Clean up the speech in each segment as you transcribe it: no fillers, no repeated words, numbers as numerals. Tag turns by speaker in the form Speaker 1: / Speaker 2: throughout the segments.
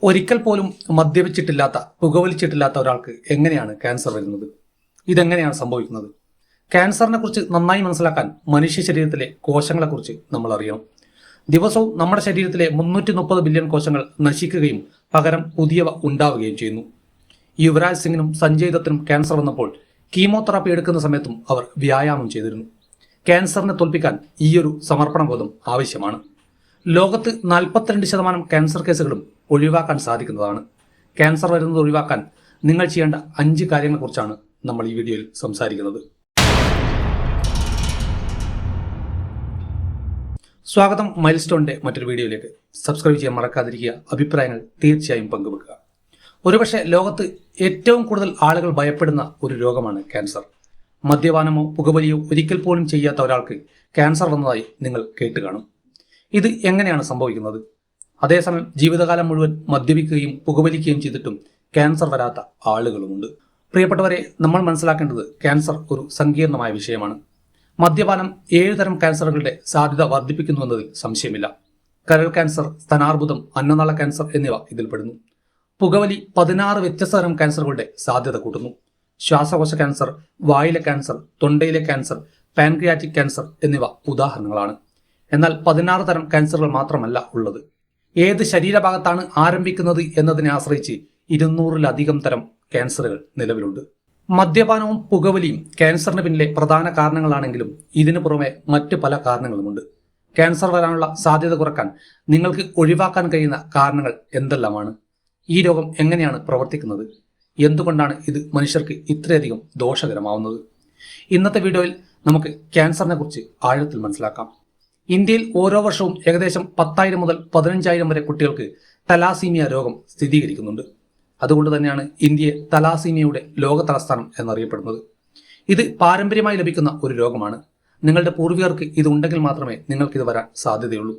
Speaker 1: ഒരിക്കൽ പോലും മദ്യപിച്ചിട്ടില്ലാത്ത പുകവലിച്ചിട്ടില്ലാത്ത ഒരാൾക്ക് എങ്ങനെയാണ് ക്യാൻസർ വരുന്നത്? ഇതെങ്ങനെയാണ് സംഭവിക്കുന്നത്? ക്യാൻസറിനെ കുറിച്ച് നന്നായി മനസ്സിലാക്കാൻ മനുഷ്യ ശരീരത്തിലെ കോശങ്ങളെക്കുറിച്ച് നമ്മൾ അറിയണം. ദിവസവും നമ്മുടെ ശരീരത്തിലെ 330 ബില്യൺ കോശങ്ങൾ നശിക്കുകയും പകരം പുതിയവ ഉണ്ടാവുകയും ചെയ്യുന്നു. യുവരാജ് സിംഗിനും സഞ്ജയ് ദത്തിനും ക്യാൻസർ വന്നപ്പോൾ കീമോതെറാപ്പി എടുക്കുന്ന സമയത്തും അവർ വ്യായാമം ചെയ്തിരുന്നു. ക്യാൻസറിനെ തോൽപ്പിക്കാൻ ഈയൊരു സമർപ്പണബോധം ആവശ്യമാണ്. ലോകത്ത് 42% ക്യാൻസർ കേസുകളും ഒഴിവാക്കാൻ സാധിക്കുന്നതാണ്. ക്യാൻസർ വരുന്നത് ഒഴിവാക്കാൻ നിങ്ങൾ ചെയ്യേണ്ട 5 കാര്യങ്ങളെക്കുറിച്ചാണ് നമ്മൾ ഈ വീഡിയോയിൽ സംസാരിക്കുന്നത്. സ്വാഗതം മൈൽ സ്റ്റോണിന്റെ മറ്റൊരു വീഡിയോയിലേക്ക്. സബ്സ്ക്രൈബ് ചെയ്യാൻ മറക്കാതിരിക്കുക. അഭിപ്രായങ്ങൾ തീർച്ചയായും പങ്കുവെക്കുക. ഒരുപക്ഷെ ലോകത്ത് ഏറ്റവും കൂടുതൽ ആളുകൾ ഭയപ്പെടുന്ന ഒരു രോഗമാണ് ക്യാൻസർ. മദ്യപാനമോ പുകവലിയോ ഒരിക്കൽ പോലും ചെയ്യാത്ത ഒരാൾക്ക് ക്യാൻസർ വന്നതായി നിങ്ങൾ കേട്ട് കാണും. ഇത് എങ്ങനെയാണ് സംഭവിക്കുന്നത്? അതേസമയം ജീവിതകാലം മുഴുവൻ മദ്യപിക്കുകയും പുകവലിക്കുകയും ചെയ്തിട്ടും ക്യാൻസർ വരാത്ത ആളുകളുമുണ്ട്. പ്രിയപ്പെട്ടവരെ, നമ്മൾ മനസ്സിലാക്കേണ്ടത് ക്യാൻസർ ഒരു സങ്കീർണമായ വിഷയമാണ്. മദ്യപാനം 7 തരം ക്യാൻസറുകളുടെ സാധ്യത വർദ്ധിപ്പിക്കുന്നുവെന്നതിൽ സംശയമില്ല. കരൾ ക്യാൻസർ, സ്തനാർബുദം, അന്നനാള ക്യാൻസർ എന്നിവ ഇതിൽപ്പെടുന്നു. പുകവലി 16 വ്യത്യസ്ത തരം ക്യാൻസറുകളുടെ സാധ്യത കൂട്ടുന്നു. ശ്വാസകോശ ക്യാൻസർ, വായിലെ ക്യാൻസർ, തൊണ്ടയിലെ ക്യാൻസർ, പാൻക്രിയാറ്റിക് ക്യാൻസർ എന്നിവ ഉദാഹരണങ്ങളാണ്. എന്നാൽ 16 തരം ക്യാൻസറുകൾ മാത്രമല്ല ഉള്ളത്. ഏത് ശരീരഭാഗത്താണ് ആരംഭിക്കുന്നത് എന്നതിനെ ആശ്രയിച്ച് 200-ലധികം തരം ക്യാൻസറുകൾ നിലവിലുണ്ട്. മദ്യപാനവും പുകവലിയും ക്യാൻസറിന് പിന്നിലെ പ്രധാന കാരണങ്ങളാണെങ്കിലും ഇതിനു പുറമെ മറ്റ് പല കാരണങ്ങളുമുണ്ട്. ക്യാൻസർ വരാനുള്ള സാധ്യത കുറയ്ക്കാൻ നിങ്ങൾക്ക് ഒഴിവാക്കാൻ കഴിയുന്ന കാരണങ്ങൾ എന്തെല്ലാമാണ്? ഈ രോഗം എങ്ങനെയാണ് പ്രവർത്തിക്കുന്നത്? എന്തുകൊണ്ടാണ് ഇത് മനുഷ്യർക്ക് ഇത്രയധികം ദോഷകരമാവുന്നത്? ഇന്നത്തെ വീഡിയോയിൽ നമുക്ക് ക്യാൻസറിനെ കുറിച്ച് ആഴത്തിൽ മനസ്സിലാക്കാം. ഇന്ത്യയിൽ ഓരോ വർഷവും ഏകദേശം 10,000 മുതൽ 15,000 വരെ കുട്ടികൾക്ക് തലാസീമിയ രോഗം സ്ഥിരീകരിക്കുന്നുണ്ട്. അതുകൊണ്ട് തന്നെയാണ് ഇന്ത്യയെ തലാസീമിയയുടെ ലോക തലസ്ഥാനം എന്നറിയപ്പെടുന്നത്. ഇത് പാരമ്പര്യമായി ലഭിക്കുന്ന ഒരു രോഗമാണ്. നിങ്ങളുടെ പൂർവികർക്ക് ഇത് ഉണ്ടെങ്കിൽ മാത്രമേ നിങ്ങൾക്കിത് വരാൻ സാധ്യതയുള്ളൂ.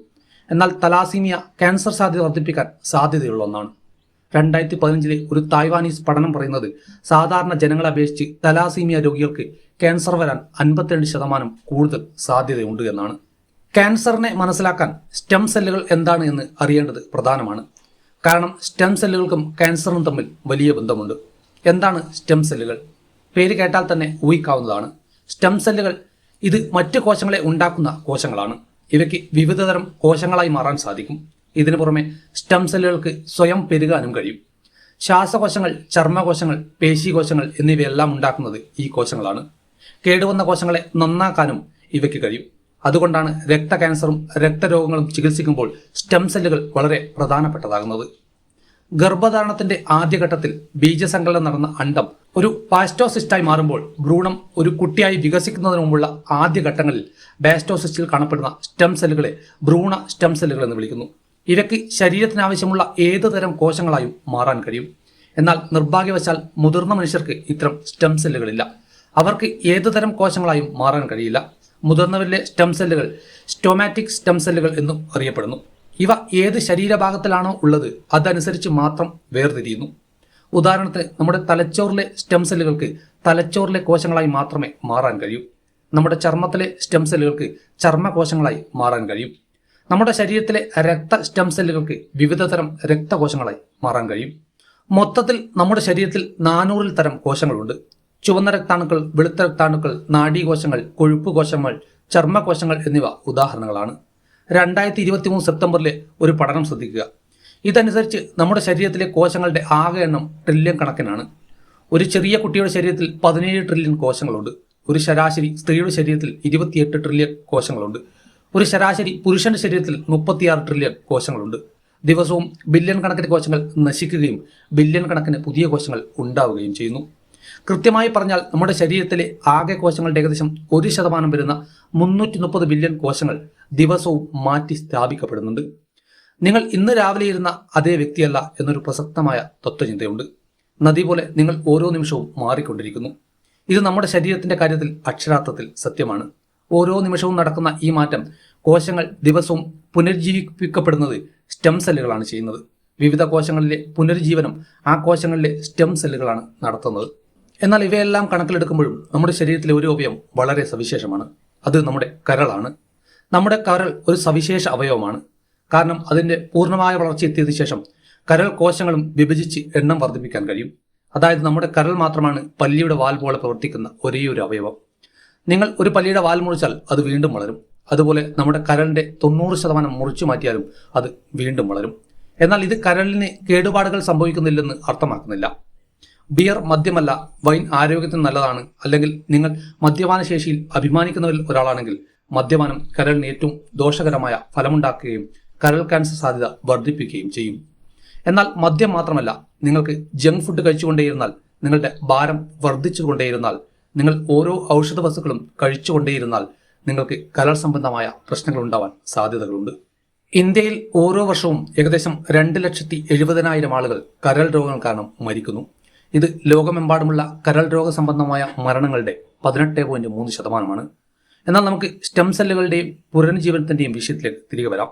Speaker 1: എന്നാൽ തലാസീമിയ ക്യാൻസർ സാധ്യത വർദ്ധിപ്പിക്കാൻ സാധ്യതയുള്ള ഒന്നാണ്. 2015 ഒരു തായ്വാനീസ് പഠനം പറയുന്നത് സാധാരണ ജനങ്ങളെ അപേക്ഷിച്ച് തലാസീമിയ രോഗികൾക്ക് ക്യാൻസർ വരാൻ 52% കൂടുതൽ സാധ്യതയുണ്ട് എന്നാണ്. ക്യാൻസറിനെ മനസ്സിലാക്കാൻ സ്റ്റെം സെല്ലുകൾ എന്താണ് എന്ന് അറിയേണ്ടത് പ്രധാനമാണ്. കാരണം സ്റ്റെം സെല്ലുകൾക്കും ക്യാൻസറിനും തമ്മിൽ വലിയ ബന്ധമുണ്ട്. എന്താണ് സ്റ്റെം സെല്ലുകൾ? പേര് കേട്ടാൽ തന്നെ ഊഹിക്കാവുന്നതാണ്. സ്റ്റെം സെല്ലുകൾ ഇത് മറ്റ് കോശങ്ങളെ ഉണ്ടാക്കുന്ന കോശങ്ങളാണ്. ഇവയ്ക്ക് വിവിധതരം കോശങ്ങളായി മാറാൻ സാധിക്കും. ഇതിനു പുറമെ സ്റ്റെം സെല്ലുകൾക്ക് സ്വയം പെരുകാനും കഴിയും. ശ്വാസകോശങ്ങൾ, ചർമ്മകോശങ്ങൾ, പേശീകോശങ്ങൾ എന്നിവയെല്ലാം ഉണ്ടാക്കുന്നത് ഈ കോശങ്ങളാണ്. കേടുവന്ന കോശങ്ങളെ നന്നാക്കാനും ഇവയ്ക്ക് കഴിയും. അതുകൊണ്ടാണ് രക്ത ക്യാൻസറും രക്തരോഗങ്ങളും ചികിത്സിക്കുമ്പോൾ സ്റ്റെം സെല്ലുകൾ വളരെ പ്രധാനപ്പെട്ടതാകുന്നത്. ഗർഭധാരണത്തിന്റെ ആദ്യഘട്ടത്തിൽ ബീജസങ്കലനം നടന്ന അണ്ഡം ഒരു പാസ്റ്റോസിസ്റ്റായി മാറുമ്പോൾ ഭ്രൂണം ഒരു കുട്ടിയായി വികസിക്കുന്നതിന് മുമ്പുള്ള ആദ്യഘട്ടങ്ങളിൽ ബാസ്റ്റോസിസ്റ്റിൽ കാണപ്പെടുന്ന സ്റ്റെം സെല്ലുകളെ ഭ്രൂണ സ്റ്റെം സെല്ലുകൾ എന്ന് വിളിക്കുന്നു. ഇവയ്ക്ക് ശരീരത്തിനാവശ്യമുള്ള ഏതു തരം കോശങ്ങളായും മാറാൻ കഴിയും. എന്നാൽ നിർഭാഗ്യവശാൽ മുതിർന്ന മനുഷ്യർക്ക് ഇത്തരം സ്റ്റെം സെല്ലുകളില്ല. അവർക്ക് ഏതു തരം കോശങ്ങളായും മാറാൻ കഴിയില്ല. മുതിർന്നവരിലെ സ്റ്റെം സെല്ലുകൾ സ്റ്റോമാറ്റിക് സ്റ്റെം സെല്ലുകൾ എന്നും അറിയപ്പെടുന്നു. ഇവ ഏത് ശരീരഭാഗത്തിലാണോ ഉള്ളത് അതനുസരിച്ച് മാത്രം വേർതിരിയുന്നു. ഉദാഹരണത്തിന് നമ്മുടെ തലച്ചോറിലെ സ്റ്റെം സെല്ലുകൾക്ക് തലച്ചോറിലെ കോശങ്ങളായി മാത്രമേ മാറാൻ കഴിയൂ. നമ്മുടെ ചർമ്മത്തിലെ സ്റ്റെം സെല്ലുകൾക്ക് ചർമ്മകോശങ്ങളായി മാറാൻ കഴിയും. നമ്മുടെ ശരീരത്തിലെ രക്ത സ്റ്റെം സെല്ലുകൾക്ക് വിവിധതരം രക്തകോശങ്ങളായി മാറാൻ കഴിയും. മൊത്തത്തിൽ നമ്മുടെ ശരീരത്തിൽ 400 തരം കോശങ്ങളുണ്ട്. ചുവന്ന രക്താണുക്കൾ, വെളുത്ത രക്താണുക്കൾ, നാഡീകോശങ്ങൾ, കൊഴുപ്പ് കോശങ്ങൾ, ചർമ്മകോശങ്ങൾ എന്നിവ ഉദാഹരണങ്ങളാണ്. 2023 സെപ്റ്റംബറിലെ ഒരു പഠനം ശ്രദ്ധിക്കുക. ഇതനുസരിച്ച് നമ്മുടെ ശരീരത്തിലെ കോശങ്ങളുടെ ആകെ എണ്ണം ട്രില്യൺ കണക്കിനാണ്. ഒരു ചെറിയ കുട്ടിയുടെ ശരീരത്തിൽ 17 ട്രില്യൺ കോശങ്ങളുണ്ട്. ഒരു ശരാശരി സ്ത്രീയുടെ ശരീരത്തിൽ 28 ട്രില്യൺ കോശങ്ങളുണ്ട്. ഒരു ശരാശരി പുരുഷന്റെ ശരീരത്തിൽ 36 ട്രില്യൺ കോശങ്ങളുണ്ട്. ദിവസവും ബില്യൺ കണക്കിന് കോശങ്ങൾ നശിക്കുകയും ബില്യൺ കണക്കിന് പുതിയ കോശങ്ങൾ ഉണ്ടാവുകയും ചെയ്യുന്നു. കൃത്യമായി പറഞ്ഞാൽ നമ്മുടെ ശരീരത്തിലെ ആകെ കോശങ്ങളുടെ ഏകദേശം 1% വരുന്ന 330 ബില്യൺ കോശങ്ങൾ ദിവസവും മാറ്റി സ്ഥാപിക്കപ്പെടുന്നുണ്ട്. നിങ്ങൾ ഇന്ന് രാവിലെ ഇരുന്ന അതേ വ്യക്തിയല്ല എന്നൊരു പ്രസക്തമായ തത്വചിന്തയുണ്ട്. നദി പോലെ നിങ്ങൾ ഓരോ നിമിഷവും മാറിക്കൊണ്ടിരിക്കുന്നു. ഇത് നമ്മുടെ ശരീരത്തിന്റെ കാര്യത്തിൽ അക്ഷരാർത്ഥത്തിൽ സത്യമാണ്. ഓരോ നിമിഷവും നടക്കുന്ന ഈ മാറ്റം കോശങ്ങൾ ദിവസവും പുനരുജ്ജീവിപ്പിക്കപ്പെടുന്നത് സ്റ്റെം സെല്ലുകളാണ് ചെയ്യുന്നത്. വിവിധ കോശങ്ങളിലെ പുനരുജ്ജീവനം ആ കോശങ്ങളിലെ സ്റ്റെം സെല്ലുകളാണ് നടത്തുന്നത്. എന്നാൽ ഇവയെല്ലാം കണക്കിലെടുക്കുമ്പോഴും നമ്മുടെ ശരീരത്തിലെ ഒരു അവയവം വളരെ സവിശേഷമാണ്. അത് നമ്മുടെ കരളാണ്. നമ്മുടെ കരൾ ഒരു സവിശേഷ അവയവമാണ്. കാരണം അതിൻ്റെ പൂർണ്ണമായ വളർച്ച എത്തിയതിനു ശേഷം കരൾ കോശങ്ങളും വിഭജിച്ച് എണ്ണം വർദ്ധിപ്പിക്കാൻ കഴിയും. അതായത് നമ്മുടെ കരൾ മാത്രമാണ് പല്ലിയുടെ വാൽ പോലെ പ്രവർത്തിക്കുന്ന ഒരേയൊരു അവയവം. നിങ്ങൾ ഒരു പല്ലിയുടെ വാൽ മുറിച്ചാൽ അത് വീണ്ടും വളരും. അതുപോലെ നമ്മുടെ കരളിന്റെ 90% മുറിച്ചു മാറ്റിയാലും അത് വീണ്ടും വളരും. എന്നാൽ ഇത് കരളിന് കേടുപാടുകൾ സംഭവിക്കുന്നില്ലെന്ന് അർത്ഥമാക്കുന്നില്ല. ബിയർ മദ്യമല്ല, വൈൻ ആരോഗ്യത്തിന് നല്ലതാണ്, അല്ലെങ്കിൽ നിങ്ങൾ മദ്യപാന ശേഷിയിൽ അഭിമാനിക്കുന്നവരിൽ ഒരാളാണെങ്കിൽ മദ്യപാനം കരളിന് ഏറ്റവും ദോഷകരമായ ഫലമുണ്ടാക്കുകയും കരൾ ക്യാൻസർ സാധ്യത വർദ്ധിപ്പിക്കുകയും ചെയ്യും. എന്നാൽ മദ്യം മാത്രമല്ല, നിങ്ങൾക്ക് ജങ്ക് ഫുഡ് കഴിച്ചുകൊണ്ടേയിരുന്നാൽ, നിങ്ങളുടെ ഭാരം വർദ്ധിച്ചുകൊണ്ടേയിരുന്നാൽ, നിങ്ങൾ ഓരോ ഔഷധ വസ്തുക്കളും കഴിച്ചുകൊണ്ടേയിരുന്നാൽ നിങ്ങൾക്ക് കരൾ സംബന്ധമായ പ്രശ്നങ്ങൾ ഉണ്ടാവാൻ സാധ്യതകളുണ്ട്. ഇന്ത്യയിൽ ഓരോ വർഷവും ഏകദേശം 2,70,000 ആളുകൾ കരൾ രോഗങ്ങൾ കാരണം മരിക്കുന്നു. ഇത് ലോകമെമ്പാടുമുള്ള കരൾ രോഗ സംബന്ധമായ മരണങ്ങളുടെ 18.3%. എന്നാൽ നമുക്ക് സ്റ്റെം സെല്ലുകളുടെയും പുനരുജ്ജീവനത്തിന്റെയും വിഷയത്തിലേക്ക് തിരികെ വരാം.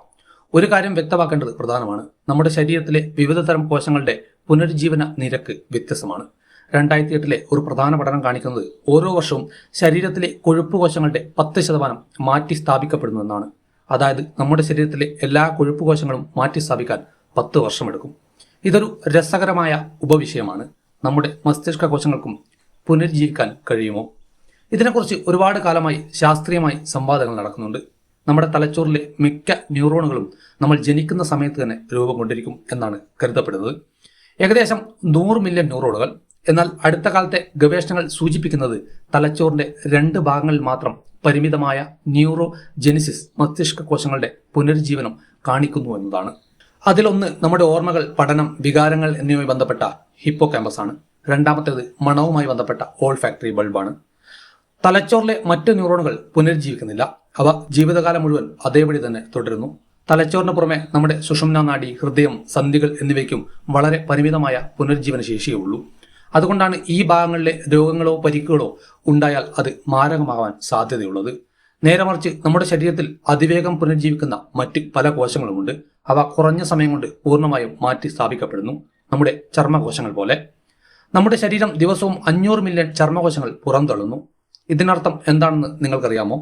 Speaker 1: ഒരു കാര്യം വ്യക്തമാക്കേണ്ടത് പ്രധാനമാണ്. നമ്മുടെ ശരീരത്തിലെ വിവിധ തരം കോശങ്ങളുടെ പുനരുജ്ജീവന നിരക്ക് വ്യത്യസ്തമാണ്. 2008 ഒരു പ്രധാന പഠനം കാണിക്കുന്നത് ഓരോ വർഷവും ശരീരത്തിലെ കൊഴുപ്പ് കോശങ്ങളുടെ 10% മാറ്റി സ്ഥാപിക്കപ്പെടുന്നുവെന്നാണ്. അതായത് നമ്മുടെ ശരീരത്തിലെ എല്ലാ കൊഴുപ്പ് കോശങ്ങളും മാറ്റി സ്ഥാപിക്കാൻ 10 വർഷമെടുക്കും. ഇതൊരു രസകരമായ ഉപവിഷയമാണ്. നമ്മുടെ മസ്തിഷ്ക കോശങ്ങൾക്കും പുനരുജ്ജീവിക്കാൻ കഴിയുമോ? ഇതിനെക്കുറിച്ച് ഒരുപാട് കാലമായി ശാസ്ത്രീയമായി സംവാദങ്ങൾ നടക്കുന്നുണ്ട്. നമ്മുടെ തലച്ചോറിലെ മിക്ക ന്യൂറോണുകളും നമ്മൾ ജനിക്കുന്ന സമയത്ത് തന്നെ രൂപം കൊണ്ടിരിക്കും എന്നാണ് കരുതപ്പെടുന്നത്. ഏകദേശം 100 മില്യൺ ന്യൂറോണുകൾ. എന്നാൽ അടുത്ത കാലത്തെ ഗവേഷണങ്ങൾ സൂചിപ്പിക്കുന്നത് തലച്ചോറിന്റെ 2 ഭാഗങ്ങളിൽ മാത്രം പരിമിതമായ ന്യൂറോ ജെനിസിസ് മസ്തിഷ്ക കോശങ്ങളുടെ പുനരുജ്ജീവനം കാണിക്കുന്നു എന്നതാണ്. അതിലൊന്ന് നമ്മുടെ ഓർമ്മകൾ, പഠനം, വികാരങ്ങൾ എന്നിവയുമായി ബന്ധപ്പെട്ട ഹിപ്പോ ക്യാമ്പസ് ആണ്. രണ്ടാമത്തേത് മണവുമായി ബന്ധപ്പെട്ട ഓൾഫാക്ടറി ബൾബാണ്. തലച്ചോറിലെ മറ്റ് ന്യൂറോണുകൾ പുനരുജ്ജീവിക്കുന്നില്ല. അവ ജീവിതകാലം മുഴുവൻ അതേപടി തന്നെ തുടരുന്നു. തലച്ചോറിന് പുറമെ നമ്മുടെ സുഷുമ്നാ നാഡി, ഹൃദയം, സന്ധികൾ എന്നിവയ്ക്കും വളരെ പരിമിതമായ പുനരുജ്ജീവന ശേഷിയേ ഉള്ളൂ. അതുകൊണ്ടാണ് ഈ ഭാഗങ്ങളിലെ രോഗങ്ങളോ പരിക്കുകളോ ഉണ്ടായാൽ അത് മാരകമാവാൻ സാധ്യതയുള്ളത്. നേരെ മറിച്ച് നമ്മുടെ ശരീരത്തിൽ അതിവേഗം പുനരുജ്ജീവിക്കുന്ന മറ്റ് പല കോശങ്ങളുമുണ്ട്. അവ കുറഞ്ഞ സമയം കൊണ്ട് പൂർണ്ണമായും മാറ്റി സ്ഥാപിക്കപ്പെടുന്നു. നമ്മുടെ ചർമ്മകോശങ്ങൾ പോലെ. നമ്മുടെ ശരീരം ദിവസവും 500 മില്യൺ ചർമ്മകോശങ്ങൾ പുറന്തള്ളുന്നു. ഇതിനർത്ഥം എന്താണെന്ന് നിങ്ങൾക്കറിയാമോ?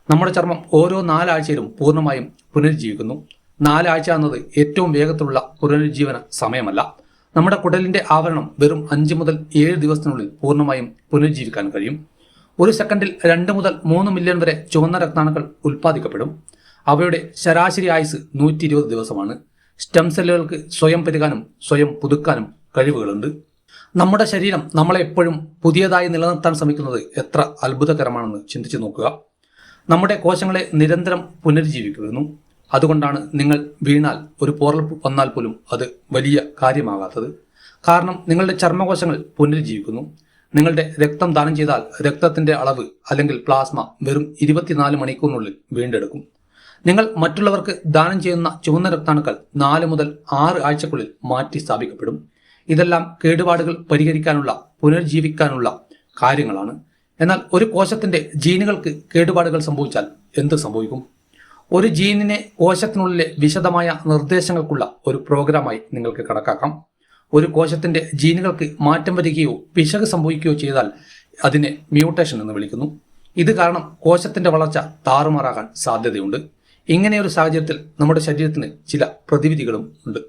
Speaker 1: നമ്മുടെ ചർമ്മം ഓരോ 4 ആഴ്ചയിലും പൂർണ്ണമായും പുനരുജ്ജീവിക്കുന്നു. 4 ആഴ്ച എന്നത് ഏറ്റവും വേഗത്തിലുള്ള പുനരുജ്ജീവന സമയമല്ല. നമ്മുടെ കുടലിന്റെ ആവരണം വെറും 5 മുതൽ 7 ദിവസത്തിനുള്ളിൽ പൂർണ്ണമായും പുനരുജ്ജീവിക്കാൻ കഴിയും. ഒരു സെക്കൻഡിൽ 2 മുതൽ 3 മില്യൺ വരെ ചുവന്ന രക്താണുക്കൾ ഉൽപ്പാദിക്കപ്പെടും. അവയുടെ ശരാശരി ആയുസ് 120 ദിവസമാണ്. സ്റ്റെം സെല്ലുകൾക്ക് സ്വയം പെരുകാനും സ്വയം പുതുക്കാനും കഴിവുകളുണ്ട്. നമ്മുടെ ശരീരം നമ്മളെ എപ്പോഴും പുതിയതായി നിലനിർത്താൻ ശ്രമിക്കുന്നത് എത്ര അത്ഭുതകരമാണെന്ന് ചിന്തിച്ചു നോക്കുക. നമ്മുടെ കോശങ്ങളെ നിരന്തരം പുനരുജ്ജീവിക്കുന്നു. അതുകൊണ്ടാണ് നിങ്ങൾ വീണാൽ, ഒരു പോറൽ വന്നാൽ പോലും അത് വലിയ കാര്യമാകാത്തത്. കാരണം നിങ്ങളുടെ ചർമ്മകോശങ്ങൾ പുനരുജ്ജീവിക്കുന്നു. നിങ്ങളുടെ രക്തം ദാനം ചെയ്താൽ രക്തത്തിന്റെ അളവ് അല്ലെങ്കിൽ പ്ലാസ്മ വെറും 24 മണിക്കൂറിനുള്ളിൽ വീണ്ടെടുക്കും. നിങ്ങൾ മറ്റുള്ളവർക്ക് ദാനം ചെയ്യുന്ന ചുവന്ന രക്താണുക്കൾ 4 മുതൽ 6 ആഴ്ചക്കുള്ളിൽ മാറ്റി സ്ഥാപിക്കപ്പെടും. ഇതെല്ലാം കേടുപാടുകൾ പരിഹരിക്കാനുള്ള, പുനരുജ്ജീവിക്കാനുള്ള കാര്യങ്ങളാണ്. എന്നാൽ ഒരു കോശത്തിന്റെ ജീനുകൾക്ക് കേടുപാടുകൾ സംഭവിച്ചാൽ എന്ത് സംഭവിക്കും? ഒരു ജീനിനെ കോശത്തിനുള്ളിലെ വിശദമായ നിർദ്ദേശങ്ങൾക്കുള്ള ഒരു പ്രോഗ്രാമായി നിങ്ങൾക്ക് കണക്കാക്കാം. ഒരു കോശത്തിന്റെ ജീനുകൾക്ക് മാറ്റം വരികയോ പിശക് സംഭവിക്കുകയോ ചെയ്താൽ അതിനെ മ്യൂട്ടേഷൻ എന്ന് വിളിക്കുന്നു. ഇത് കാരണം കോശത്തിന്റെ വളർച്ച താറുമാറാകാൻ സാധ്യതയുണ്ട്. ഇങ്ങനെയൊരു സാഹചര്യത്തിൽ നമ്മുടെ ശരീരത്തിന് ചില പ്രതിവിധികളും ഉണ്ട്.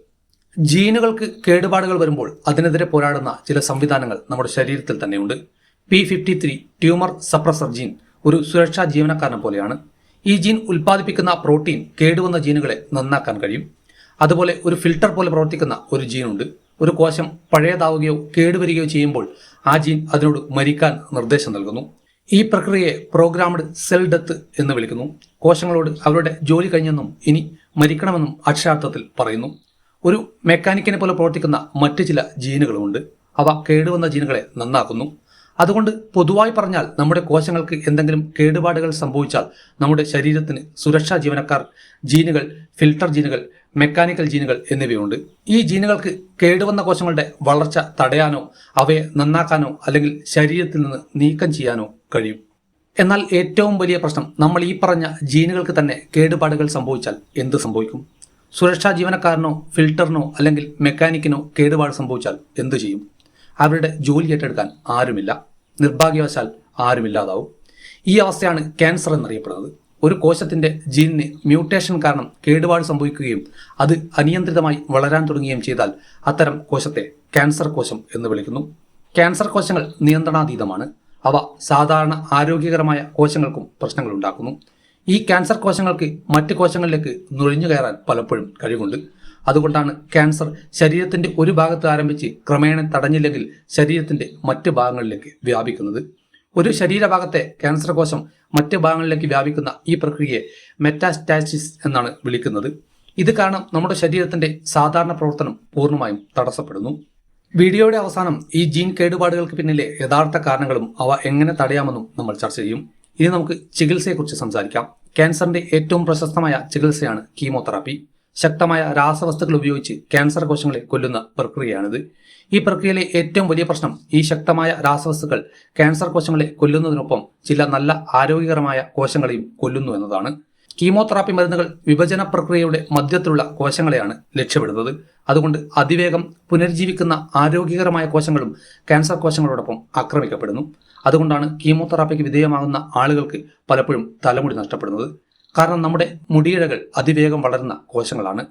Speaker 1: ജീനുകൾക്ക് കേടുപാടുകൾ വരുമ്പോൾ അതിനെതിരെ പോരാടുന്ന ചില സംവിധാനങ്ങൾ നമ്മുടെ ശരീരത്തിൽ തന്നെയുണ്ട്. P53 ട്യൂമർ സപ്രസർ ജീൻ ഒരു സുരക്ഷാ ജീവനക്കാരനെ പോലെയാണ്. ഈ ജീൻ ഉൽപ്പാദിപ്പിക്കുന്ന പ്രോട്ടീൻ കേടുവന്ന ജീനുകളെ നന്നാക്കാൻ കഴിയും. അതുപോലെ ഒരു ഫിൽട്ടർ പോലെ പ്രവർത്തിക്കുന്ന ഒരു ജീനുണ്ട്. ഒരു കോശം പഴയതാവുകയോ കേടുവരികയോ ചെയ്യുമ്പോൾ ആ ജീൻ അതിനോട് മരിക്കാൻ നിർദ്ദേശം നൽകുന്നു. ഈ പ്രക്രിയയെ പ്രോഗ്രാംഡ് സെൽ ഡെത്ത് എന്ന് വിളിക്കുന്നു. കോശങ്ങളോട് അവരുടെ ജോലി കഴിഞ്ഞെന്നും ഇനി മരിക്കണമെന്നും അക്ഷരാർത്ഥത്തിൽ പറയുന്നു. ഒരു മെക്കാനിക്കിനെ പോലെ പ്രവർത്തിക്കുന്ന മറ്റ് ചില ജീനുകളുമുണ്ട്. അവ കേടുവന്ന ജീനുകളെ നന്നാക്കുന്നു. അതുകൊണ്ട് പൊതുവായി പറഞ്ഞാൽ നമ്മുടെ കോശങ്ങൾക്ക് എന്തെങ്കിലും കേടുപാടുകൾ സംഭവിച്ചാൽ നമ്മുടെ ശരീരത്തിന് സുരക്ഷാ ജീവനക്കാർ ജീനുകൾ, ഫിൽട്ടർ ജീനുകൾ, മെക്കാനിക്കൽ ജീനുകൾ എന്നിവയുണ്ട്. ഈ ജീനുകൾക്ക് കേടുവന്ന കോശങ്ങളുടെ വളർച്ച തടയാനോ അവയെ നന്നാക്കാനോ അല്ലെങ്കിൽ ശരീരത്തിൽ നിന്ന് നീക്കം ചെയ്യാനോ കഴിയും. എന്നാൽ ഏറ്റവും വലിയ പ്രശ്നം, നമ്മൾ ഈ പറഞ്ഞ ജീനുകൾക്ക് തന്നെ കേടുപാടുകൾ സംഭവിച്ചാൽ എന്ത് സംഭവിക്കും? സുരക്ഷാ ജീവനക്കാരനോ ഫിൽട്ടറിനോ അല്ലെങ്കിൽ മെക്കാനിക്കിനോ കേടുപാട് സംഭവിച്ചാൽ എന്തു ചെയ്യും? അവരുടെ ജോലി ഏറ്റെടുക്കാൻ ആരുമില്ല. നിർഭാഗ്യവശാൽ ആരുമില്ലാതാവും. ഈ അവസ്ഥയാണ് ക്യാൻസർ എന്നറിയപ്പെടുന്നത്. ഒരു കോശത്തിന്റെ ജീനിന് മ്യൂട്ടേഷൻ കാരണം കേടുപാട് സംഭവിക്കുകയും അത് അനിയന്ത്രിതമായി വളരാൻ തുടങ്ങുകയും ചെയ്താൽ അത്തരം കോശത്തെ ക്യാൻസർ കോശം എന്ന് വിളിക്കുന്നു. ക്യാൻസർ കോശങ്ങൾ നിയന്ത്രണാതീതമാണ്. അവ സാധാരണ ആരോഗ്യകരമായ കോശങ്ങൾക്കും പ്രശ്നങ്ങൾ ഉണ്ടാക്കുന്നു. ഈ ക്യാൻസർ കോശങ്ങൾക്ക് മറ്റ് കോശങ്ങളിലേക്ക് നുഴഞ്ഞു കയറാൻ പലപ്പോഴും കഴിവുണ്ട്. അതുകൊണ്ടാണ് ക്യാൻസർ ശരീരത്തിന്റെ ഒരു ഭാഗത്ത് ആരംഭിച്ച് ക്രമേണ തടഞ്ഞില്ലെങ്കിൽ ശരീരത്തിന്റെ മറ്റ് ഭാഗങ്ങളിലേക്ക് വ്യാപിക്കുന്നത്. ഒരു ശരീരഭാഗത്തെ ക്യാൻസർ കോശം മറ്റ് ഭാഗങ്ങളിലേക്ക് വ്യാപിക്കുന്ന ഈ പ്രക്രിയയെ മെറ്റാസ്റ്റാസിസ് എന്നാണ് വിളിക്കുന്നത്. ഇത് കാരണം നമ്മുടെ ശരീരത്തിന്റെ സാധാരണ പ്രവർത്തനം പൂർണ്ണമായും തടസ്സപ്പെടുന്നു. വീഡിയോയുടെ അവസാനം ഈ ജീൻ കേടുപാടുകൾക്ക് പിന്നിലെ യഥാർത്ഥ കാരണങ്ങളും അവ എങ്ങനെ തടയാമെന്നും നമ്മൾ ചർച്ച ചെയ്യും. ഇനി നമുക്ക് ചികിത്സയെക്കുറിച്ച് സംസാരിക്കാം. ക്യാൻസറിന്റെ ഏറ്റവും പ്രശസ്തമായ ചികിത്സയാണ് കീമോതെറാപ്പി. ശക്തമായ രാസവസ്തുക്കൾ ഉപയോഗിച്ച് ക്യാൻസർ കോശങ്ങളെ കൊല്ലുന്ന പ്രക്രിയയാണിത്. ഈ പ്രക്രിയയിലെ ഏറ്റവും വലിയ പ്രശ്നം ഈ ശക്തമായ രാസവസ്തുക്കൾ ക്യാൻസർ കോശങ്ങളെ കൊല്ലുന്നതിനൊപ്പം ചില നല്ല ആരോഗ്യകരമായ കോശങ്ങളെയും കൊല്ലുന്നു എന്നതാണ്. കീമോതെറാപ്പി മരുന്നുകൾ വിഭജന പ്രക്രിയയുടെ മധ്യത്തിലുള്ള കോശങ്ങളെയാണ് ലക്ഷ്യമിടുന്നത്. അതുകൊണ്ട് അതിവേഗം പുനരുജ്ജീവിക്കുന്ന ആരോഗ്യകരമായ കോശങ്ങളും ക്യാൻസർ കോശങ്ങളോടൊപ്പം ആക്രമിക്കപ്പെടുന്നു. അതുകൊണ്ടാണ് കീമോതെറാപ്പിക്ക് വിധേയമാകുന്ന ആളുകൾക്ക് പലപ്പോഴും തലമുടി നഷ്ടപ്പെടുന്നത്. കാരണം നമ്മുടെ മുടിയിഴകൾ അതിവേഗം വളരുന്ന കോശങ്ങളാണ്.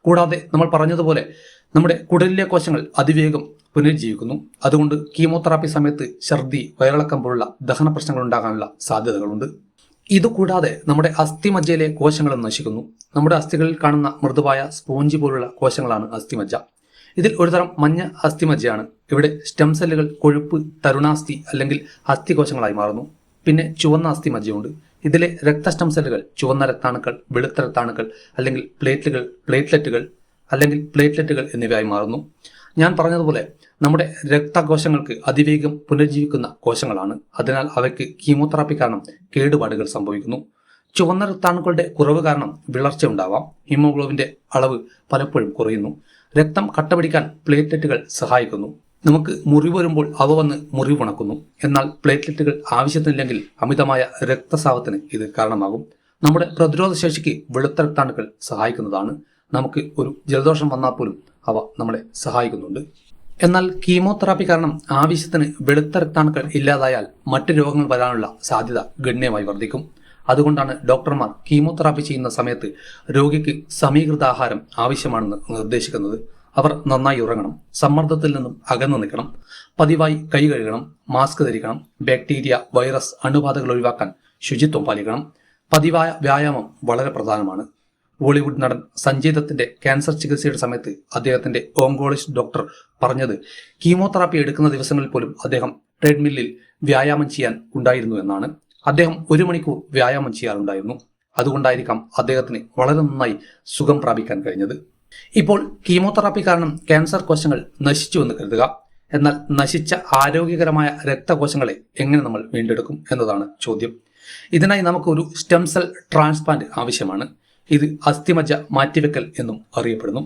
Speaker 1: കൂടാതെ നമ്മൾ പറഞ്ഞതുപോലെ നമ്മുടെ കുടലിലെ കോശങ്ങൾ അതിവേഗം പുനരുജ്ജീവിക്കുന്നു. അതുകൊണ്ട് കീമോതെറാപ്പി സമയത്ത് ഛർദി, വയറിളക്കം പോലുള്ള ദഹന പ്രശ്നങ്ങൾ ഉണ്ടാകാനുള്ള സാധ്യതകളുണ്ട്. ഇതുകൂടാതെ നമ്മുടെ അസ്ഥിമജ്ജയിലെ കോശങ്ങളും നശിക്കുന്നു. നമ്മുടെ അസ്ഥികളിൽ കാണുന്ന മൃദുവായ സ്പോഞ്ച് പോലുള്ള കോശങ്ങളാണ് അസ്ഥിമജ്ജ. ഇതിൽ ഒരുതരം മഞ്ഞ അസ്ഥിമജ്ജയാണ്. ഇവിടെ സ്റ്റെം സെല്ലുകൾ കൊഴുപ്പ്, തരുണാസ്ഥി അല്ലെങ്കിൽ അസ്ഥികോശങ്ങളായി മാറുന്നു. പിന്നെ ചുവന്ന അസ്ഥിമജ്ജയുണ്ട്. ഇതിലെ രക്തസ്റ്റം സെല്ലുകൾ ചുവന്ന രക്താണുക്കൾ, വെളുത്ത രക്താണുക്കൾ അല്ലെങ്കിൽ പ്ലേറ്റ്ലെറ്റുകൾ എന്നിവയായി മാറുന്നു. ഞാൻ പറഞ്ഞതുപോലെ നമ്മുടെ രക്തകോശങ്ങൾക്ക് അതിവേഗം പുനരുജ്ജീവിക്കുന്ന കോശങ്ങളാണ്. അതിനാൽ അവയ്ക്ക് കീമോതെറാപ്പി കാരണം കേടുപാടുകൾ സംഭവിക്കുന്നു. ചുവന്ന രക്താണുക്കളുടെ കുറവ് കാരണം വിളർച്ച ഉണ്ടാവാം. ഹീമോഗ്ലോബിന്റെ അളവ് പലപ്പോഴും കുറയുന്നു. രക്തം കട്ടപിടിക്കാൻ പ്ലേറ്റ്ലെറ്റുകൾ സഹായിക്കുന്നു. നമുക്ക് മുറിവ് വരുമ്പോൾ അവ വന്ന് മുറിവുണക്കുന്നു. എന്നാൽ പ്ലേറ്റ്ലെറ്റുകൾ ആവശ്യത്തിനില്ലെങ്കിൽ അമിതമായ രക്തസ്രാവത്തിന് ഇത് കാരണമാകും. നമ്മുടെ പ്രതിരോധ ശേഷിക്ക് വെളുത്ത രക്താണുക്കൾ സഹായിക്കുന്നതാണ്. നമുക്ക് ഒരു ജലദോഷം വന്നാൽ പോലും അവ നമ്മളെ സഹായിക്കുന്നുണ്ട്. എന്നാൽ കീമോതെറാപ്പി കാരണം ആവശ്യത്തിന് വെളുത്ത രക്താണുക്കൾ ഇല്ലാതായാൽ മറ്റ് രോഗങ്ങൾ വരാനുള്ള സാധ്യത ഗണ്യമായി വർദ്ധിക്കും. അതുകൊണ്ടാണ് ഡോക്ടർമാർ കീമോതെറാപ്പി ചെയ്യുന്ന സമയത്ത് രോഗിക്ക് സമീകൃത ആഹാരം ആവശ്യമാണെന്ന് നിർദ്ദേശിക്കുന്നത്. അവർ നന്നായി ഉറങ്ങണം, സമ്മർദ്ദത്തിൽ നിന്നും അകന്നു നിൽക്കണം, പതിവായി കൈ കഴുകണം, മാസ്ക് ധരിക്കണം, ബാക്ടീരിയ, വൈറസ്, അണുബാധകൾ ഒഴിവാക്കാൻ ശുചിത്വം പാലിക്കണം. പതിവായ വ്യായാമം വളരെ പ്രധാനമാണ്. ബോളിവുഡ് നടൻ സഞ്ജയ് ദത്തിന്റെ ക്യാൻസർ ചികിത്സയുടെ സമയത്ത് അദ്ദേഹത്തിന്റെ ഓങ്കോളജിസ്റ്റ് ഡോക്ടർ പറഞ്ഞത് കീമോതെറാപ്പി എടുക്കുന്ന ദിവസങ്ങളിൽ പോലും അദ്ദേഹം ട്രെഡ്മില്ലിൽ വ്യായാമം ചെയ്യാൻ ഉണ്ടായിരുന്നു എന്നാണ്. അദ്ദേഹം 1 മണിക്കൂർ വ്യായാമം ചെയ്യാറുണ്ടായിരുന്നു. അതുകൊണ്ടായിരിക്കാം അദ്ദേഹത്തിന് വളരെ നന്നായി സുഖം പ്രാപിക്കാൻ കഴിഞ്ഞത്. ഇപ്പോൾ കീമോതെറാപ്പി കാരണം ക്യാൻസർ കോശങ്ങൾ നശിച്ചു എന്ന് കരുതുക. എന്നാൽ നശിച്ച ആരോഗ്യകരമായ രക്തകോശങ്ങളെ എങ്ങനെ നമ്മൾ വീണ്ടെടുക്കും എന്നതാണ് ചോദ്യം. ഇതിനായി നമുക്കൊരു സ്റ്റെം സെൽ ട്രാൻസ്പ്ലാന്റ് ആവശ്യമാണ്. ഇത് അസ്ഥിമജ്ജ മാറ്റിവെക്കൽ എന്നും അറിയപ്പെടുന്നു.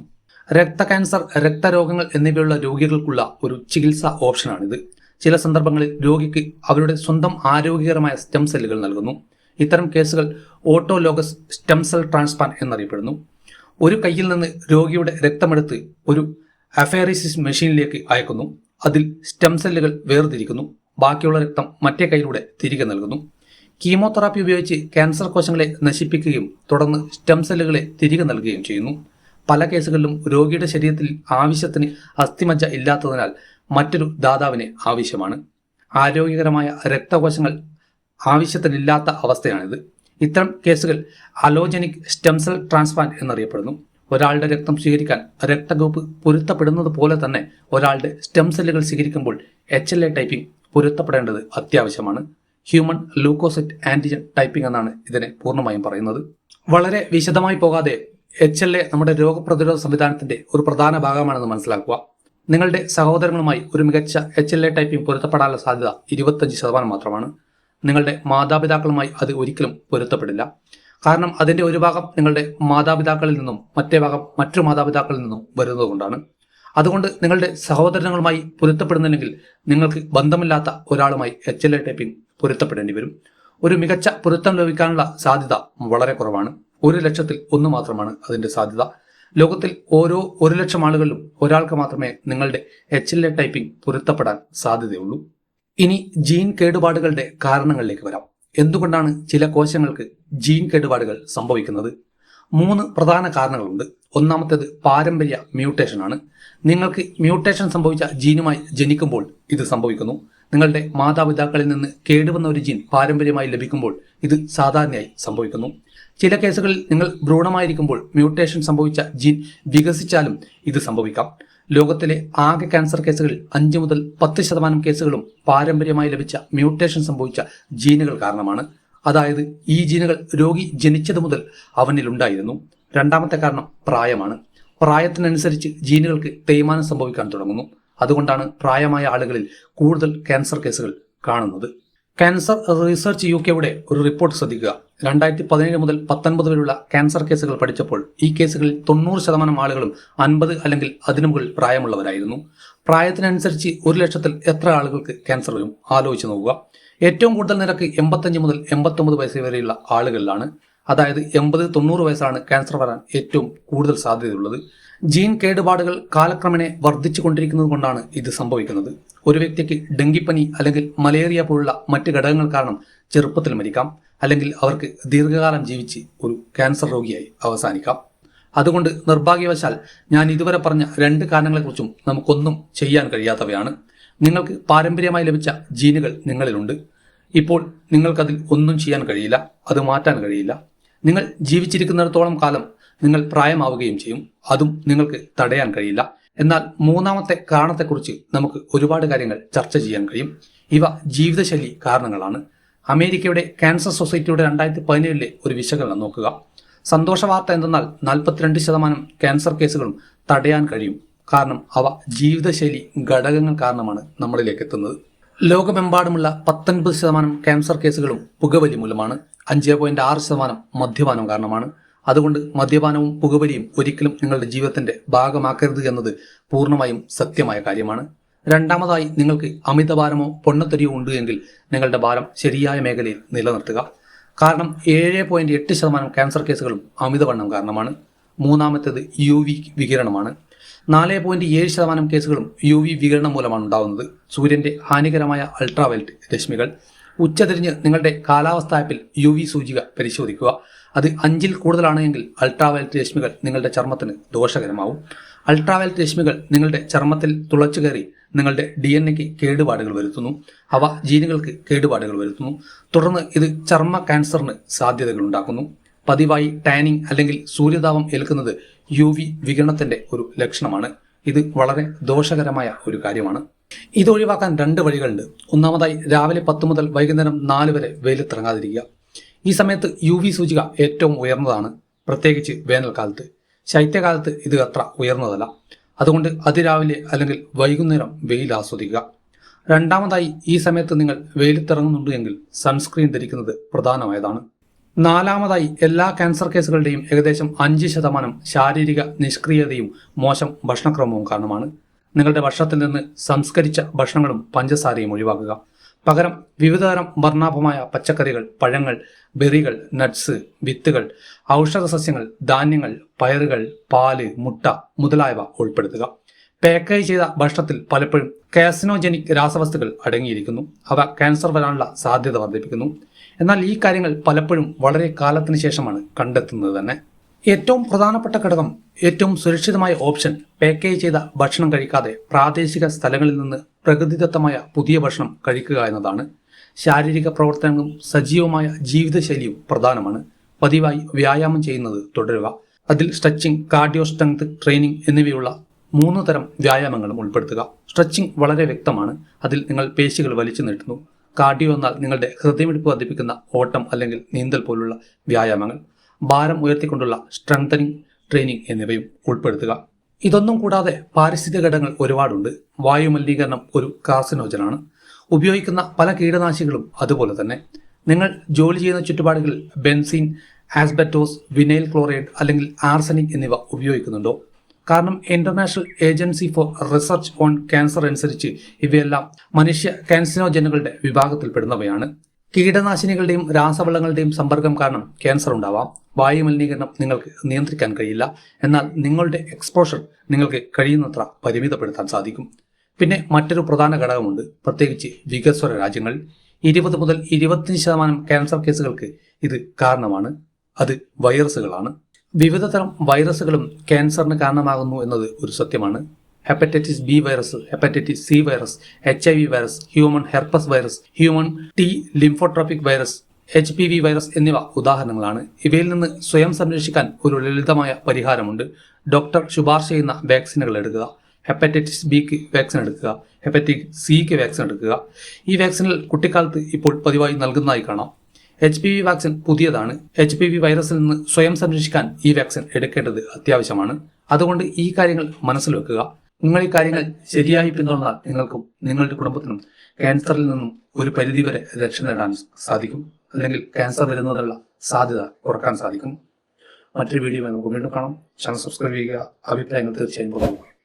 Speaker 1: രക്ത ക്യാൻസർ, രക്തരോഗങ്ങൾ എന്നിവയുള്ള രോഗികൾക്കുള്ള ഒരു ചികിത്സാ ഓപ്ഷനാണിത്. ചില സന്ദർഭങ്ങളിൽ രോഗിക്ക് അവരുടെ സ്വന്തം ആരോഗ്യകരമായ സ്റ്റെം സെല്ലുകൾ നൽകുന്നു. ഇത്തരം കേസുകൾ ഓട്ടോലോഗസ് സ്റ്റെം സെൽ ട്രാൻസ്പ്ലാന്റ് എന്നറിയപ്പെടുന്നു. ഒരു കൈയിൽ നിന്ന് രോഗിയുടെ രക്തമെടുത്ത് ഒരു അഫേറിസിസ് മെഷീനിലേക്ക് അയക്കുന്നു. അതിൽ സ്റ്റെം സെല്ലുകൾ വേർതിരിക്കുന്നു. ബാക്കിയുള്ള രക്തം മറ്റേ കൈയിലൂടെ തിരികെ നൽകുന്നു. കീമോതെറാപ്പി ഉപയോഗിച്ച് ക്യാൻസർ കോശങ്ങളെ നശിപ്പിക്കുകയും തുടർന്ന് സ്റ്റെം സെല്ലുകളെ തിരികെ നൽകുകയും ചെയ്യുന്നു. പല കേസുകളിലും രോഗിയുടെ ശരീരത്തിൽ ആവശ്യത്തിന് അസ്ഥിമജ്ജ ഇല്ലാത്തതിനാൽ മറ്റൊരു ദാതാവിനെ ആവശ്യമാണ്. ആരോഗ്യകരമായ രക്തകോശങ്ങൾ ആവശ്യത്തിനില്ലാത്ത അവസ്ഥയാണിത്. ഇത്തരം കേസുകൾ അലോജനിക് സ്റ്റെം സെൽ ട്രാൻസ്പ്ലാന്റ് എന്നറിയപ്പെടുന്നു. ഒരാളുടെ രക്തം സ്വീകരിക്കാൻ രക്തഗ്രൂപ്പ് പൊരുത്തപ്പെടുന്നത് പോലെ തന്നെ ഒരാളുടെ സ്റ്റെം സെല്ലുകൾ സ്വീകരിക്കുമ്പോൾ HLA ടൈപ്പിംഗ് പൊരുത്തപ്പെടേണ്ടത് അത്യാവശ്യമാണ്. ഹ്യൂമൻ ലൂക്കോസൈറ്റ് ആന്റിജൻ ടൈപ്പിംഗ് എന്നാണ് ഇതിനെ പൂർണ്ണമായും പറയുന്നത്. വളരെ വിശദമായി പോകാതെ HLA നമ്മുടെ രോഗപ്രതിരോധ സംവിധാനത്തിന്റെ ഒരു പ്രധാന ഭാഗമാണെന്ന് മനസ്സിലാക്കുക. നിങ്ങളുടെ സഹോദരങ്ങളുമായി ഒരു മികച്ച HLA ടൈപ്പിംഗ് പൊരുത്തപ്പെടാനുള്ള സാധ്യത 25% മാത്രമാണ്. നിങ്ങളുടെ മാതാപിതാക്കളുമായി അത് ഒരിക്കലും പൊരുത്തപ്പെടില്ല. കാരണം അതിന്റെ ഒരു ഭാഗം നിങ്ങളുടെ മാതാപിതാക്കളിൽ നിന്നും മറ്റേ ഭാഗം മറ്റു മാതാപിതാക്കളിൽ നിന്നും വരുന്നതുകൊണ്ടാണ്. അതുകൊണ്ട് നിങ്ങളുടെ സഹോദരങ്ങളുമായി പൊരുത്തപ്പെടുന്നില്ലെങ്കിൽ നിങ്ങൾക്ക് ബന്ധമില്ലാത്ത ഒരാളുമായി HLA ടൈപ്പിംഗ് പൊരുത്തപ്പെടേണ്ടി വരും. ഒരു മികച്ച പൊരുത്തം ലഭിക്കാനുള്ള സാധ്യത വളരെ കുറവാണ്. 1,00,000-ൽ 1 മാത്രമാണ് അതിന്റെ സാധ്യത. ലോകത്തിൽ ഓരോ 1,00,000 ആളുകളിലും ഒരാൾക്ക് മാത്രമേ നിങ്ങളുടെ HLA ടൈപ്പിംഗ് പൊരുത്തപ്പെടാൻ സാധ്യതയുള്ളൂ. ഇനി ജീൻ കേടുപാടുകളുടെ കാരണങ്ങളിലേക്ക് വരാം. എന്തുകൊണ്ടാണ് ചില കോശങ്ങൾക്ക് ജീൻ കേടുപാടുകൾ സംഭവിക്കുന്നത്? 3 പ്രധാന കാരണങ്ങളുണ്ട്. ഒന്നാമത്തേത് പാരമ്പര്യ മ്യൂട്ടേഷനാണ്. നിങ്ങൾക്ക് മ്യൂട്ടേഷൻ സംഭവിച്ച ജീനുമായി ജനിക്കുമ്പോൾ ഇത് സംഭവിക്കുന്നു. നിങ്ങളുടെ മാതാപിതാക്കളിൽ നിന്ന് കേടുവന്ന ഒരു ജീൻ പാരമ്പര്യമായി ലഭിക്കുമ്പോൾ ഇത് സാധാരണയായി സംഭവിക്കുന്നു. ചില കേസുകളിൽ നിങ്ങൾ ഭ്രൂണമായിരിക്കുമ്പോൾ മ്യൂട്ടേഷൻ സംഭവിച്ച ജീൻ വികസിച്ചാലും ഇത് സംഭവിക്കാം. ലോകത്തിലെ ആകെ ക്യാൻസർ കേസുകളിൽ 5 മുതൽ 10% കേസുകളും പാരമ്പര്യമായി ലഭിച്ച മ്യൂട്ടേഷൻ സംഭവിച്ച ജീനുകൾ കാരണമാണ്. അതായത് ഈ ജീനുകൾ രോഗി ജനിച്ചതു മുതൽ അവനിലുണ്ടായിരുന്നു. രണ്ടാമത്തെ കാരണം പ്രായമാണ്. പ്രായത്തിനനുസരിച്ച് ജീനുകൾക്ക് തേയ്മാനം സംഭവിക്കാൻ തുടങ്ങുന്നു. അതുകൊണ്ടാണ് പ്രായമായ ആളുകളിൽ കൂടുതൽ ക്യാൻസർ കേസുകൾ കാണുന്നത്. ക്യാൻസർ റിസർച്ച് യുടെ ഒരു റിപ്പോർട്ട് ശ്രദ്ധിക്കുക. 2017 മുതൽ 19 വരെയുള്ള ക്യാൻസർ കേസുകൾ പഠിച്ചപ്പോൾ ഈ കേസുകളിൽ 90% ആളുകളും 50 അല്ലെങ്കിൽ അതിനു മുകളിൽ പ്രായമുള്ളവരായിരുന്നു. പ്രായത്തിനനുസരിച്ച് 1 ലക്ഷത്തിൽ എത്ര ആളുകൾക്ക് ക്യാൻസർ വരും? ആലോചിച്ച് നോക്കുക. ഏറ്റവും കൂടുതൽ നിരക്ക് 85 മുതൽ 89 വയസ്സ് വരെയുള്ള ആളുകളിലാണ്. അതായത് 80-90 വയസ്സാണ് ക്യാൻസർ വരാൻ ഏറ്റവും കൂടുതൽ സാധ്യതയുള്ളത്. ജീൻ കേടുപാടുകൾ കാലക്രമേണ വർദ്ധിച്ചു കൊണ്ടിരിക്കുന്നത് കൊണ്ടാണ് ഇത് സംഭവിക്കുന്നത്. ഒരു വ്യക്തിക്ക് ഡെങ്കിപ്പനി അല്ലെങ്കിൽ മലേറിയ പോലുള്ള മറ്റ് ഘടകങ്ങൾ കാരണം ചെറുപ്പത്തിൽ മരിക്കാം, അല്ലെങ്കിൽ അവർക്ക് ദീർഘകാലം ജീവിച്ച് ഒരു ക്യാൻസർ രോഗിയായി അവസാനിക്കാം. അതുകൊണ്ട് നിർഭാഗ്യവശാൽ ഞാൻ ഇതുവരെ പറഞ്ഞ 2 കാരണങ്ങളെക്കുറിച്ചും നമുക്കൊന്നും ചെയ്യാൻ കഴിയാത്തവയാണ്. നിങ്ങൾക്ക് പാരമ്പര്യമായി ലഭിച്ച ജീനുകൾ നിങ്ങളിലുണ്ട്. ഇപ്പോൾ നിങ്ങൾക്കതിൽ ഒന്നും ചെയ്യാൻ കഴിയില്ല, അത് മാറ്റാൻ കഴിയില്ല. നിങ്ങൾ ജീവിച്ചിരിക്കുന്നിടത്തോളം കാലം നിങ്ങൾ പ്രായമാവുകയും ചെയ്യും. അതും നിങ്ങൾക്ക് തടയാൻ കഴിയില്ല. എന്നാൽ 3ാമത്തെ കാരണത്തെക്കുറിച്ച് നമുക്ക് ഒരുപാട് കാര്യങ്ങൾ ചർച്ച ചെയ്യാൻ കഴിയും. ഇവ ജീവിതശൈലി കാരണങ്ങളാണ്. അമേരിക്കയുടെ ക്യാൻസർ സൊസൈറ്റിയുടെ 2017 ഒരു വിശകലനം നോക്കുക. സന്തോഷ വാർത്ത എന്തെന്നാൽ 42% ക്യാൻസർ കേസുകളും തടയാൻ കഴിയും. കാരണം അവ ജീവിതശൈലി ഘടകങ്ങൾ കാരണമാണ് നമ്മളിലേക്ക് എത്തുന്നത്. ലോകമെമ്പാടുമുള്ള 19% ക്യാൻസർ കേസുകളും പുകവലി മൂലമാണ്. 5.6% മദ്യപാനം കാരണമാണ്. അതുകൊണ്ട് മദ്യപാനവും പുകവലിയും ഒരിക്കലും നിങ്ങളുടെ ജീവിതത്തിന്റെ ഭാഗമാക്കരുത് എന്നത് പൂർണ്ണമായും സത്യമായ കാര്യമാണ്. രണ്ടാമതായി, നിങ്ങൾക്ക് അമിതഭാരമോ പൊണ്ണത്തരിയോ ഉണ്ട് എങ്കിൽ നിങ്ങളുടെ ഭാരം ശരിയായ മേഖലയിൽ നിലനിർത്തുക. കാരണം 7.8% ക്യാൻസർ കേസുകളും അമിതവണ്ണം കാരണമാണ്. മൂന്നാമത്തേത് UV വികിരണമാണ്. 4.7% കേസുകളും UV വികിരണം മൂലമാണ് ഉണ്ടാകുന്നത്. സൂര്യന്റെ ഹാനികരമായ അൾട്രാവയലറ്റ് രശ്മികൾ. ഉച്ചതിരിഞ്ഞ് നിങ്ങളുടെ കാലാവസ്ഥ ആപ്പിൽ UV സൂചിക പരിശോധിക്കുക. അത് 5ൽ കൂടുതലാണെങ്കിൽ അൾട്രാവയലറ്റ് രശ്മികൾ നിങ്ങളുടെ ചർമ്മത്തിന് ദോഷകരമാവും. അൾട്രാവയലറ്റ് രശ്മികൾ നിങ്ങളുടെ ചർമ്മത്തിൽ തുളച്ചു കയറി നിങ്ങളുടെ DNA കേടുപാടുകൾ വരുത്തുന്നു. അവ ജീനുകൾക്ക് കേടുപാടുകൾ വരുത്തുന്നു. തുടർന്ന് ഇത് ചർമ്മ ക്യാൻസറിന് സാധ്യതകൾ ഉണ്ടാക്കുന്നു. പതിവായി ടാനിങ് അല്ലെങ്കിൽ സൂര്യതാപം ഏൽക്കുന്നത് UV വികിരണത്തിന്റെ ഒരു ലക്ഷണമാണ്. ഇത് വളരെ ദോഷകരമായ ഒരു കാര്യമാണ്. ഇത് ഒഴിവാക്കാൻ 2 വഴികളുണ്ട്. ഒന്നാമതായി, രാവിലെ 10 മുതൽ വൈകുന്നേരം 4 വരെ വെയിലത്തിറങ്ങാതിരിക്കുക. ഈ സമയത്ത് UV സൂചിക ഏറ്റവും ഉയർന്നതാണ്, പ്രത്യേകിച്ച് വേനൽക്കാലത്ത്. ശൈത്യകാലത്ത് ഇത് അത്ര ഉയർന്നതല്ല. അതുകൊണ്ട് അതിരാവിലെ അല്ലെങ്കിൽ വൈകുന്നേരം വെയിൽ ആസ്വദിക്കുക. രണ്ടാമതായി, ഈ സമയത്ത് നിങ്ങൾ വെയിലത്തിറങ്ങുന്നുണ്ട് എങ്കിൽ സൺസ്ക്രീൻ ധരിക്കുന്നത് പ്രധാനമായതാണ്. നാലാമതായി, എല്ലാ ക്യാൻസർ കേസുകളുടെയും ഏകദേശം 5% ശാരീരിക നിഷ്ക്രിയതയും മോശം ഭക്ഷണക്രമവും കാരണമാണ്. നിങ്ങളുടെ ഭക്ഷണത്തിൽ നിന്ന് സംസ്കരിച്ച ഭക്ഷണങ്ങളും പഞ്ചസാരയും ഒഴിവാക്കുക. പകരം വിവിധതരം വർണ്ണാഭമായ പച്ചക്കറികൾ, പഴങ്ങൾ, ബെറികൾ, നട്ട്സ്, വിത്തുകൾ, ഔഷധ സസ്യങ്ങൾ, ധാന്യങ്ങൾ, പയറുകൾ, പാല്, മുട്ട മുതലായവ ഉൾപ്പെടുത്തുക. പാക്കേജ് ചെയ്ത ഭക്ഷണത്തിൽ പലപ്പോഴും കാർസിനോജനിക് രാസവസ്തുക്കൾ അടങ്ങിയിരിക്കുന്നു. അവ ക്യാൻസർ വരാനുള്ള സാധ്യത വർദ്ധിപ്പിക്കുന്നു. എന്നാൽ ഈ കാര്യങ്ങൾ പലപ്പോഴും വളരെ കാലത്തിന് ശേഷമാണ് കണ്ടെത്തുന്നത് തന്നെ. ഏറ്റവും പ്രധാനപ്പെട്ട ഘടകം, ഏറ്റവും സുരക്ഷിതമായ ഓപ്ഷൻ പാക്കേജ് ചെയ്ത ഭക്ഷണം കഴിക്കാതെ പ്രാദേശിക സ്ഥലങ്ങളിൽ നിന്ന് പ്രകൃതിദത്തമായ പുതിയ ഭക്ഷണം കഴിക്കുക എന്നതാണ്. ശാരീരിക പ്രവർത്തനങ്ങളും സജീവമായ ജീവിതശൈലിയും പ്രധാനമാണ്. പതിവായി വ്യായാമം ചെയ്യുന്നത് തുടരുക. അതിൽ സ്ട്രെച്ചിങ്, കാർഡിയോ സ്ട്രെങ്ത് ട്രെയിനിങ് എന്നിവയുള്ള 3 തരം വ്യായാമങ്ങളും ഉൾപ്പെടുത്തുക. സ്ട്രെച്ചിങ് വളരെ വ്യക്തമാണ്. അതിൽ നിങ്ങൾ പേശികൾ വലിച്ചു നീട്ടുന്നു. കാർഡിയോ എന്നാൽ നിങ്ങളുടെ ഹൃദയമിടിപ്പ് വർദ്ധിപ്പിക്കുന്ന ഓട്ടം അല്ലെങ്കിൽ നീന്തൽ പോലുള്ള വ്യായാമങ്ങൾ. ഭാരം ഉയർത്തിക്കൊണ്ടുള്ള സ്ട്രെങ്തനിങ് ട്രെയിനിങ് എന്നിവയും ഉൾപ്പെടുത്തുക. ഇതൊന്നും കൂടാതെ പാരിസ്ഥിതിക ഘടകങ്ങൾ ഒരുപാടുണ്ട്. വായു മലിനീകരണം ഒരു കാർസിനോജനാണ്. ഉപയോഗിക്കുന്ന പല കീടനാശികളും അതുപോലെ തന്നെ. നിങ്ങൾ ജോലി ചെയ്യുന്ന ചുറ്റുപാടുകളിൽ ബെൻസീൻ, ആസ്ബറ്റോസ്, വിനൈൽ ക്ലോറൈഡ് അല്ലെങ്കിൽ ആർസനിക് എന്നിവ ഉപയോഗിക്കുന്നുണ്ടോ? കാരണം international agency for research on cancer അനുസരിച്ച് ഇവയെല്ലാം മനുഷ്യ കാൻസിനോജനുകളുടെ വിഭാഗത്തിൽപ്പെടുന്നവയാണ്. കീടനാശിനികളുടെയും രാസവളങ്ങളുടെയും സമ്പർക്കം കാരണം ക്യാൻസർ ഉണ്ടാവാം. വായു മലിനീകരണം നിങ്ങൾക്ക് നിയന്ത്രിക്കാൻ കഴിയില്ല. എന്നാൽ നിങ്ങളുടെ എക്സ്പോഷർ നിങ്ങൾക്ക് കഴിയുന്നത്ര പരിമിതപ്പെടുത്താൻ സാധിക്കും. പിന്നെ മറ്റൊരു പ്രധാന ഘടകമുണ്ട്, പ്രത്യേകിച്ച് വികസ്വര രാജ്യങ്ങൾ. 20 മുതൽ 25% ക്യാൻസർ കേസുകൾക്ക് ഇത് കാരണമാണ്. അത് വൈറസുകളാണ്. വിവിധ തരം വൈറസുകളും ക്യാൻസറിന് കാരണമാകുന്നു എന്നത് ഒരു സത്യമാണ്. Hepatitis B virus, hepatitis C virus, HIV virus, human herpes virus, human T lymphotropic virus, HPV virus എന്നിവ ഉദാഹരണങ്ങളാണ്. ഇവയിൽ നിന്ന് സ്വയം സംരക്ഷിക്കാൻ ഒരു ലളിതമായ പരിഹാരമുണ്ട്. ഡോക്ടർ ശുപാർശ ചെയ്യുന്ന വാക്സിനുകൾ എടുക്കുക. ഹെപ്പറ്റൈറ്റിസ് ബിക്ക് വാക്സിൻ എടുക്കുക, ഹെപ്പറ്റൈറ്റിസ് സിക്ക് വാക്സിൻ എടുക്കുക. ഈ വാക്സിനുകൾ കുട്ടിക്കാലത്ത് ഇപ്പോൾ പതിവായി നൽകുന്നതായി കാണാം. HPV വാക്സിൻ പുതിയതാണ്. HPV വൈറസിൽ നിന്ന് സ്വയം സംരക്ഷിക്കാൻ ഈ വാക്സിൻ എടുക്കേണ്ടത് അത്യാവശ്യമാണ്. അതുകൊണ്ട് ഈ കാര്യങ്ങൾ മനസ്സിൽ വെക്കുക. നിങ്ങൾ ഈ കാര്യങ്ങൾ ശരിയായി പിന്തുടർന്നാൽ നിങ്ങൾക്കും നിങ്ങളുടെ കുടുംബത്തിനും ക്യാൻസറിൽ നിന്നും ഒരു പരിധിവരെ രക്ഷ നേടാൻ സാധിക്കും. അല്ലെങ്കിൽ ക്യാൻസർ വരുന്നതിനുള്ള സാധ്യത കുറക്കാൻ സാധിക്കും. മറ്റൊരു വീഡിയോ നമുക്ക് വീണ്ടും കാണാം. ചാനൽ സബ്സ്ക്രൈബ് ചെയ്യുക. അഭിപ്രായങ്ങൾ തീർച്ചയായും പങ്കുവയ്ക്കുക.